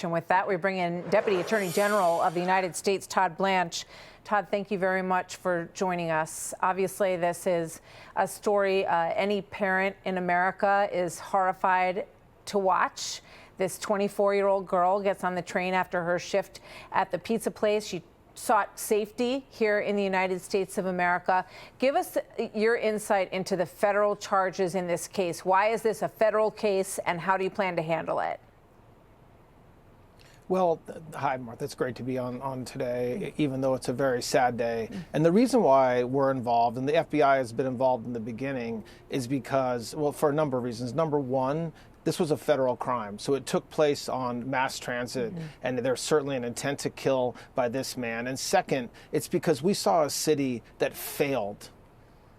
And with that, we bring in Deputy Attorney General of the United States, Todd Blanche. Todd, thank you very much for joining us. Obviously, this is a story any parent in America is horrified to watch. This 24-year-old girl gets on the train after her shift at the pizza place. She sought safety here in the United States of America. Give us your insight into the federal charges in this case. Why is this a federal case, and how do you plan to handle it? Well, hi, Martha. It's great to be on today, even though it's a very sad day. And the reason why we're involved, and the FBI has been involved in the beginning, is because, well, for a number of reasons. Number one, this was a federal crime, so it took place on mass transit, and there's certainly an intent to kill by this man. And second, it's because we saw a city that failed.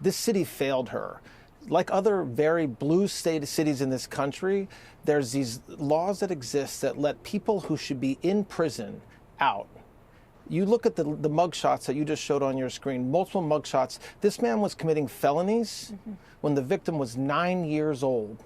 This city failed her. Like other very blue state cities in this country, there's these laws that exist that let people who should be in prison out. You look at the mugshots that you just showed on your screen, multiple mugshots. This man was committing felonies when the victim was 9 years old.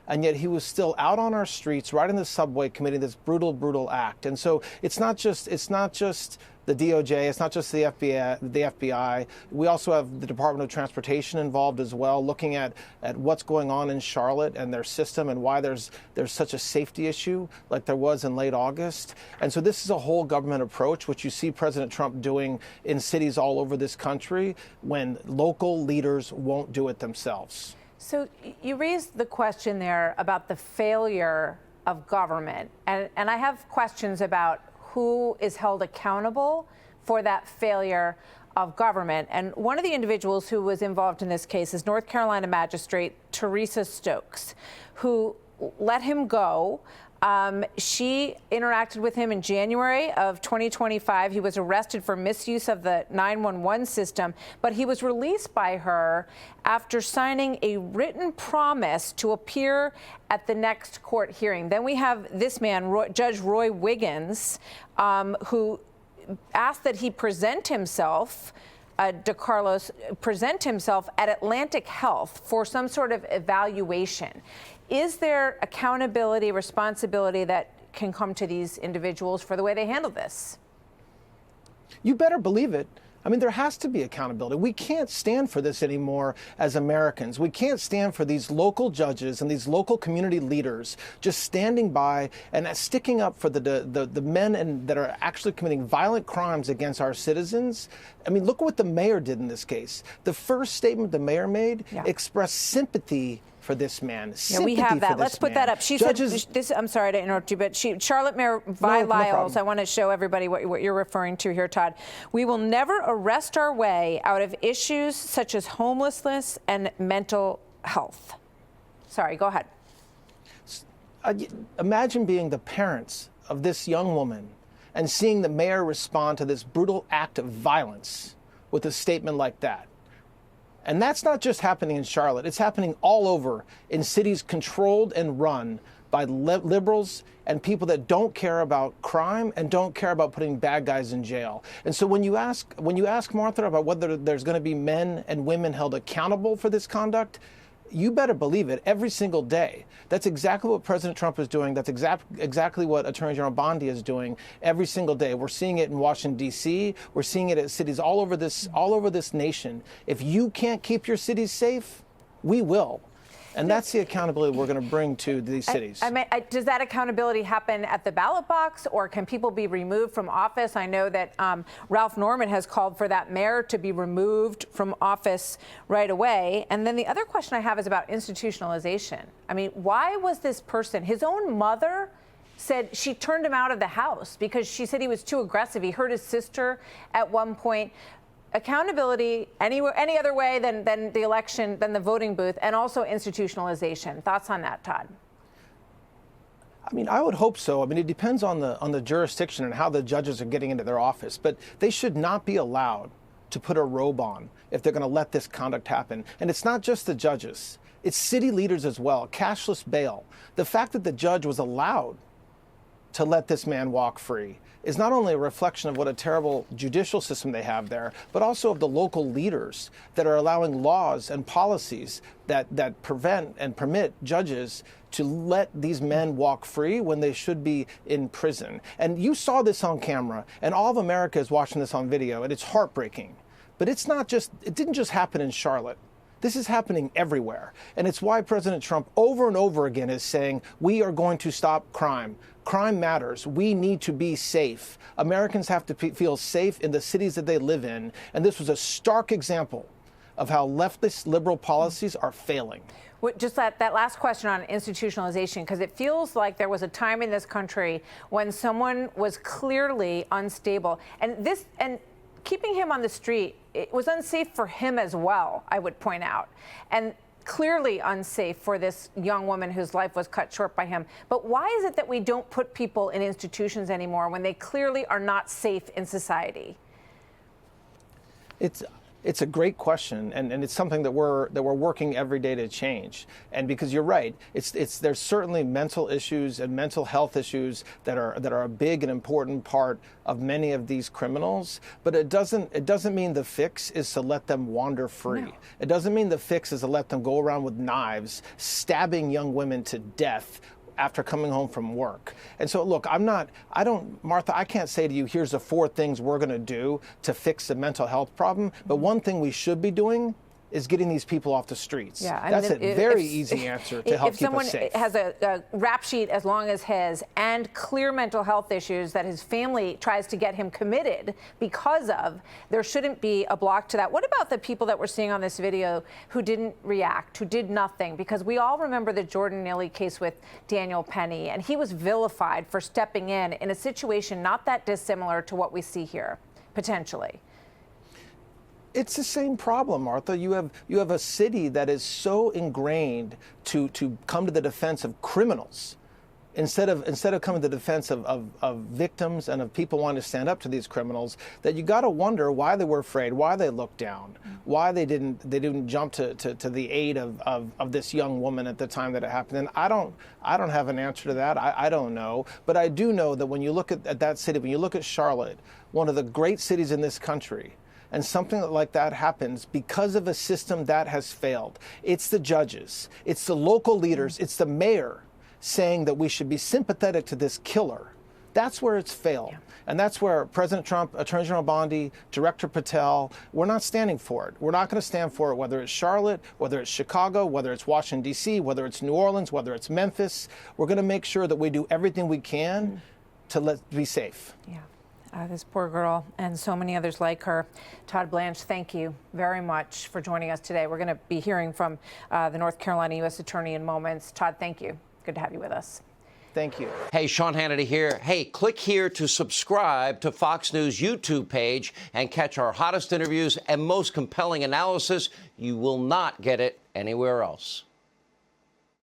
And yet he was still out on our streets, right in the subway, committing this brutal, brutal act. And so it's not just the DOJ, it's not just the FBI. We also have the Department of Transportation involved as well, looking at what's going on in Charlotte and their system and why there's such a safety issue like there was in late August. And so this is a whole government approach, which you see President Trump doing in cities all over this country when local leaders won't do it themselves. So you raised the question there about the failure of government, and I have questions about who is held accountable for that failure of government. And one of the individuals who was involved in this case is North Carolina magistrate Teresa Stokes, who let him go. She interacted with him in January of 2025. He was arrested for misuse of the 911 system, but he was released by her after signing a written promise to appear at the next court hearing. Then we have this man, Judge Roy Wiggins, who asked that he present himself DeCarlos present himself at Atlantic Health for some sort of evaluation. Is there accountability, responsibility that can come to these individuals for the way they handle this? You better believe it. I mean, there has to be accountability. We can't stand for this anymore as Americans. We can't stand for these local judges and these local community leaders just standing by and sticking up for the men that are actually committing violent crimes against our citizens. I mean, look what the mayor did in this case. The first statement the mayor made expressed sympathy for this man. Yeah, we have that. Let's put that up. She said, this, I'm sorry to interrupt you, but Charlotte Mayor Vi Lyles, I want to show everybody what you're referring to here, Todd. We will never arrest our way out of issues such as homelessness and mental health. Sorry, go ahead. Imagine being the parents of this young woman and seeing the mayor respond to this brutal act of violence with a statement like that. And that's not just happening in Charlotte. It's happening all over in cities controlled and run by liberals and people that don't care about crime and don't care about putting bad guys in jail. And so when you ask Martha about whether there's going to be men and women held accountable for this conduct, you better believe it every single day. That's exactly what President Trump is doing. That's exactly what Attorney General Bondi is doing every single day. We're seeing it in Washington, D.C. We're seeing it at cities all over this nation. If you can't keep your cities safe, we will. And that's the accountability we're going to bring to these cities. Does that accountability happen at the ballot box, or can people be removed from office? I know that Ralph Norman has called for that mayor to be removed from office right away. And then the other question I have is about institutionalization. I mean, why was this person, his own mother said she turned him out of the house because she said he was too aggressive. He hurt his sister at one point. Accountability any other way than the election, than the voting booth, and also institutionalization. Thoughts on that, Todd? I mean, I would hope so. I mean, it depends on the jurisdiction and how the judges are getting into their office, but they should not be allowed to put a robe on if they're going to let this conduct happen. And it's not just the judges. It's city leaders as well, cashless bail. The fact that the judge was allowed to let this man walk free is not only a reflection of what a terrible judicial system they have there, but also of the local leaders that are allowing laws and policies that prevent and permit judges to let these men walk free when they should be in prison. And you saw this on camera, and all of America is watching this on video, and it's heartbreaking. But it didn't just happen in Charlotte. This is happening everywhere. And it's why President Trump over and over again is saying, we are going to stop crime. Crime matters. We need to be safe. Americans have to feel safe in the cities that they live in. And this was a stark example of how leftist liberal policies are failing. Just that last question on institutionalization, because it feels like there was a time in this country when someone was clearly unstable. And keeping him on the street, it was unsafe for him as well, I would point out. And clearly unsafe for this young woman whose life was cut short by him. But why is it that we don't put people in institutions anymore when they clearly are not safe in society? It's a great question, and it's something that we're working every day to change. And because you're right, there's certainly mental issues and mental health issues that are a big and important part of many of these criminals. But it doesn't mean the fix is to let them wander free. No. It doesn't mean the fix is to let them go around with knives, stabbing young women to death after coming home from work. And so, look, Martha, I can't say to you, here's the 4 things we're going to do to fix the mental health problem. But one thing we should be doing is getting these people off the streets. Yeah, that's a very easy answer to help keep us safe. If someone has a rap sheet as long as his and clear mental health issues that his family tries to get him committed because of, there shouldn't be a block to that. What about the people that we're seeing on this video who didn't react, who did nothing? Because we all remember the Jordan Neely case with Daniel Penny, and he was vilified for stepping in a situation not that dissimilar to what we see here, potentially. It's the same problem, Martha. You have a city that is so ingrained to come to the defense of criminals instead of coming to the defense of victims and of people wanting to stand up to these criminals, that you got to wonder why they were afraid, why they looked down, why they didn't jump to the aid of this young woman at the time that it happened. And I don't have an answer to that. I don't know. But I do know that when you look at that city, when you look at Charlotte, one of the great cities in this country, and something like that happens because of a system that has failed. It's the judges, it's the local leaders, it's the mayor saying that we should be sympathetic to this killer. That's where it's failed. Yeah. And that's where President Trump, Attorney General Bondi, Director Patel, we're not standing for it. We're not going to stand for it, whether it's Charlotte, whether it's Chicago, whether it's Washington, D.C., whether it's New Orleans, whether it's Memphis. We're going to make sure that we do everything we can to be safe. Yeah. This poor girl and so many others like her. Todd Blanche, thank you very much for joining us today. We're going to be hearing from the North Carolina U.S. Attorney in moments. Todd, thank you. Good to have you with us. Thank you. Hey, Sean Hannity here. Hey, click here to subscribe to Fox News YouTube page and catch our hottest interviews and most compelling analysis. You will not get it anywhere else.